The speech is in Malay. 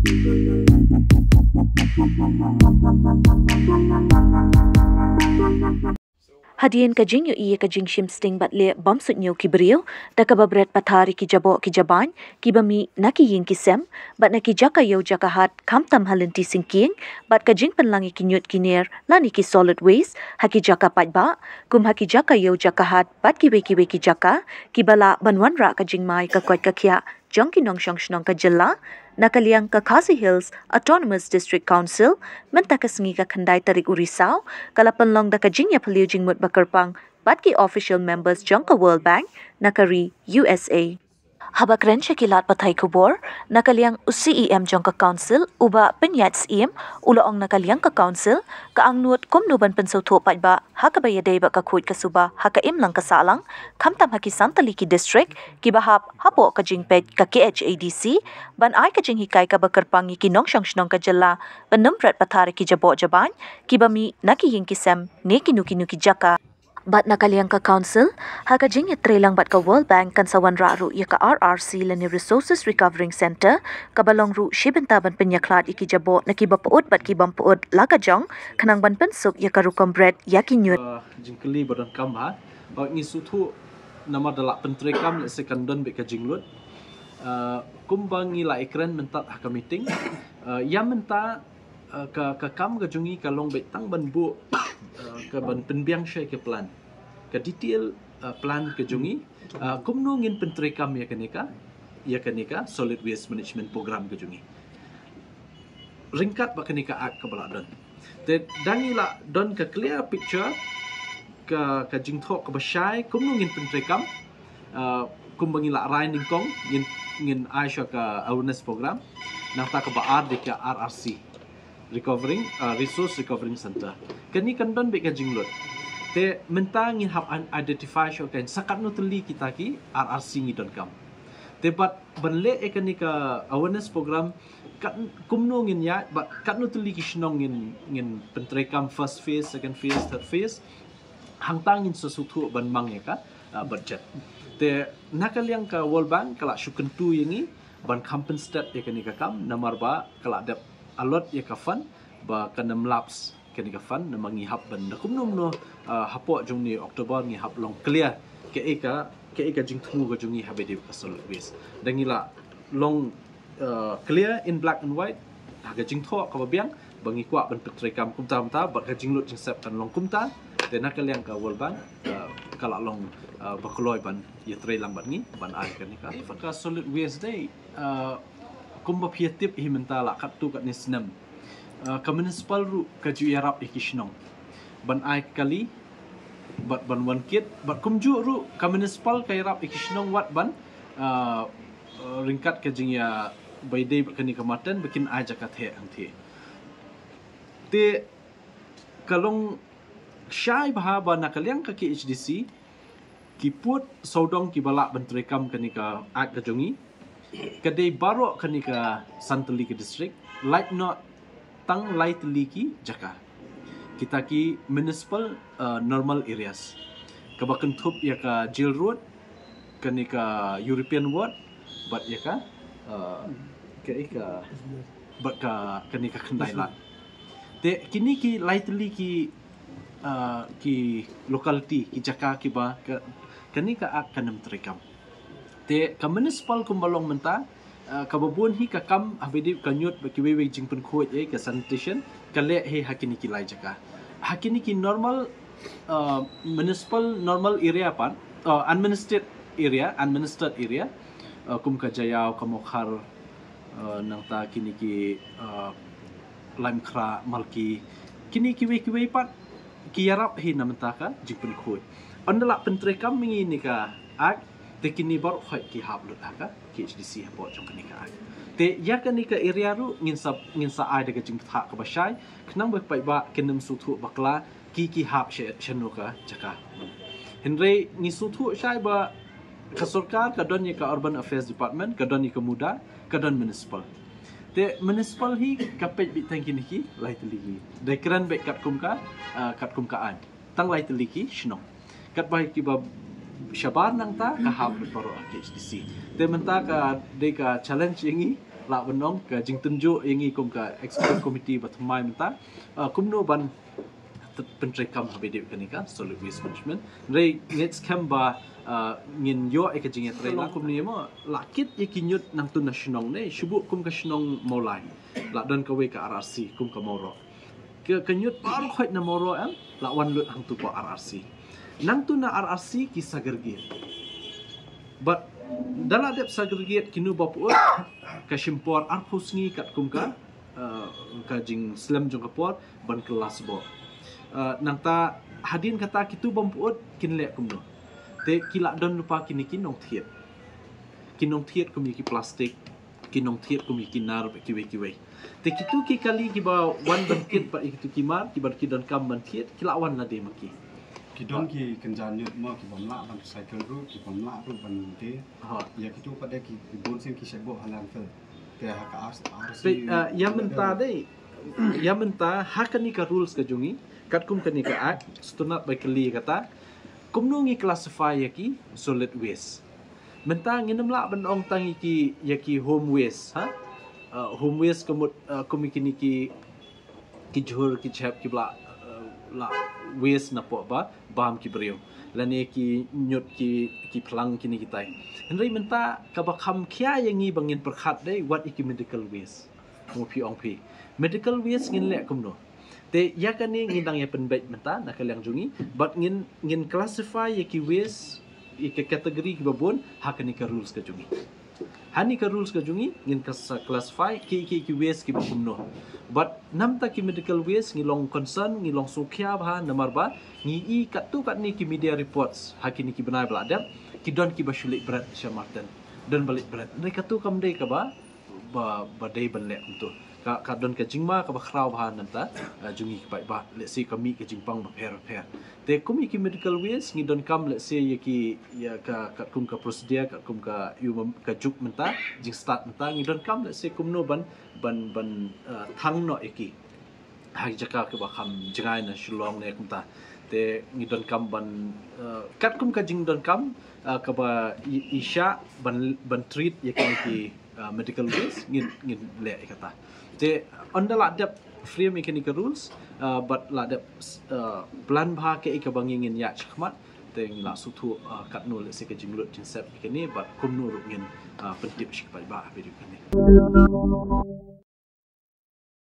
Hadian kajing yu iye kajing shim sting bat le bam sut nyu ki brio da ka babret pathari ki jabo ki jaban ki bami naki yin ki sem bat naki jaka yo jaka hat kam tam halinti singking bat kajing penlangi ki nyut ki ner lani ki solid waste haki jaka pat ba kum haki jaka yo jaka hat bat ki we ki jaka ki bala banwan ra kajing mai ka kwat ka kya jong ki nong shong shnong ka jilla nakaliang ka Khasi Hills Autonomous District Council menta ka sengi ka khandai tarik urisau kalapan long da ka jingya phaliu jingmut bakarpang bat ki official members jong ka World Bank nakari USA habak ren shakilat pathai kubor nakaliang UCEM jong ka council uba penyat SEM ulaong nakaliang ka council ka angnut komnuban pensotho pat ba hakabaya dei ba ka khut ka suba haka imlang ka salang khamtam haki santali ki district ki bahap hapo ka jingpet ka KHADC ban ai ka jinghikai ka bakarpangi ki nongshong shnong ka jalla banamrat pathare ki jabo jaban ki bami naki yin ki sem ne ki nuki jaka bat nakaliang ka council haka jingya trelang bat ka World Bank kan sawan ra ru ya ka RRC lani Resources Recovering Center kabalong ru shibenta ban penyaklat iki jabo nakibapaut bat ki bampaut laga jong kanang ban pensuk ya ka rukom bread ya ki nyut jingkeli badan kam ha ngi sutu nama dalak pentrekam le sekandon be ka jinglut kumbangi la ekran mentat haka meeting ya menta ka kam ka jungi ka long be tang ban bu ka ban penbiang syai ke plan ka detail plan ke jungi kumno ngin pentrekam ya kenika solid waste management program ke jungi ringkat ba kenika ak ka baladon te dangila don ka clear picture ka jingthok ka basyai kumno ngin pentrekam kumbangila rai ningkong ngin aisha ka awareness program nang ta ka baad de ka RRC Resource Recovering Center. Kani kandon be ka jinglot. Te mentang ngin hab identify syo kan sakat no teli kita ki RRC ngidon kam. Te bat banle e kani ka awareness program kat kumno ngin ya bat kat no teli ki shnong ngin pentrekam first phase, second phase, third phase. Hangtang ngin sesuatu ban mang ya ka budget. Te nakaliang ka World Bank kala syukentu yangi ban compensate ya kani ka kam namar ba kala ada alot ya kafan ba kana mlaps kani kafan na mangihap ban nakumnom no hapo jung ni Oktober ni hap long clear ke eka jing thu ga jungi habedi ka solid waste dangila long clear in black and white haga jing tho ka babiang bangi kwa ban petrekam kumta ba ka jing lut jing sep kan long kumta te nakaliang ka World Bank kala long bakoloi ban ya tre lang ban ni ban ai kani ka solid waste day kumba piatip himenta kat tu kat nisnam ka municipal ru ka ju yarap ikishnong ban ai kali bat ban wan kit bat kumju ru ka municipal ka yarap ikishnong wat ban ringkat ka jingya baidei kani kamatan bikin ai jakat he anti te kalong syai bahaba nakaliang ka KHDC kiput sodong kibala bentrekam kani ka ak ka jungi kadai baro kanika santali ke district light not tang light liki jaka kita ki municipal normal areas kabakan thup ya ka jail road kanika European ward but ya ka but ka kanika khandai la te kini ki light liki ki locality ki jaka ki ba kanika ak kanam trekam te ka municipal kumbalong menta kababun hi ka kam habedi kanyut bakiwewe jingpen khot ka sanitation kale he hakini ki lai jaka hakini ki normal municipal normal area pan administered area kum ka jayau kamokhar nang ta kini ki lamkra malki kini ki we pan ki yarap hi namenta ka jingpen khot andala pentrekam mingi ni ka ak te kini bar khoi ki hablut haka KHDC hapo jong kani ka te ya kani ka area ru ngin sa ai de jing tha ka basai knang ba pai ba kenem su thu bakla ki hab shenu ka jaka henry ni su thu sai ba ka sarkar ka don ka urban affairs department ka don ka muda ka don municipal te municipal hi ka pej bi tang kini ki lai teligi de kran be kat kum ka an tang lai teligi shno kat ba ki ba shabar nang ta ka hab baro KHDC te menta ka de ka challenge ingi la benong ka jing tunjuk yangi kum ka executive committee batmai menta kumno ban penteri kam habedip kanika solid waste management rei ngets kamba ngin yo ekajing ya trela kum ni mo lakit yakinyut nang tu nasional ne shubu kum ka shnong molai la don ka we ka RRC kum ka moro ke kenyut par khoit na moro am la wan lut hang tu ko RRC nang tu na RRC ki sagergit but dala dep sagergit kinu bapu ka shimpor arpusngi kat kum ka jing slam jong kapor ban kelas bo nang ta hadin kata kitu bampuot kinle kumno te kila don lupa kini kinong thiet kumi ki plastik kinong thiet kumi kinar kiwe te kitu ki kali ki ba wan ban kit ba kitu kimar ki bar ki don kam ban thiet kila wan la de maki ki don ki kenjan nyut ma ki bom la ban cycle ru ki bom la ru ban de ya kitu pada ki bon sen ki sebo halan fel te ha ka RC ya menta de ya menta hakani ka rules ka jungi kat kum kani ka act stunat by kali kata kumno ngi classify yaki solid waste menta nginam la ban ong tangi ki yaki home waste home waste kumi kini ki jhur ki chap ki bla la waste na po ba bam ki brio lani ki nyut ki plang kini kitai henry menta ka ba kham khia yangi bangin perkhat dei what iki medical waste mo pi ong pi medical waste ngin le kumno te yakani ngindang ya penbait menta nak yang jungi but ngin classify yaki waste ike kategori ki babon hakani ka rules ka jungi hani ka rules ka jungi ngin ka classify ki waste ki bakumno but namta ki medical waste ngilong concern ngilong sukya ba namar ba ngi i katu kat ni ki media reports hakini ki benai bladam ki don ki bashulik berat syamarten dan balik berat mereka tu kam dei ka ba dei ban le untuk ka don ka jingma ka bakrau bahan nanta jungi ka ba let's say kami ka jingpang ba per te kumi ki medical waste ngi don kam let's say ya ka kum ka procedure ka kum ka yu ka juk menta jing start menta ngi don kam let's say kum no ban thang no eki hai jaka ka ba kham jingai na shulong ne kum ta te ngi don kam ban kat kum ka jing don kam ka ba isha ban treat ya ki medical waste ngin le kata te onda la dep free mechanical rules but la dep plan bha ke ikabangin ya chakmat te la sutu kat no le se ke jinglut jinsep kini but kum no ngin pentip shik ba video kini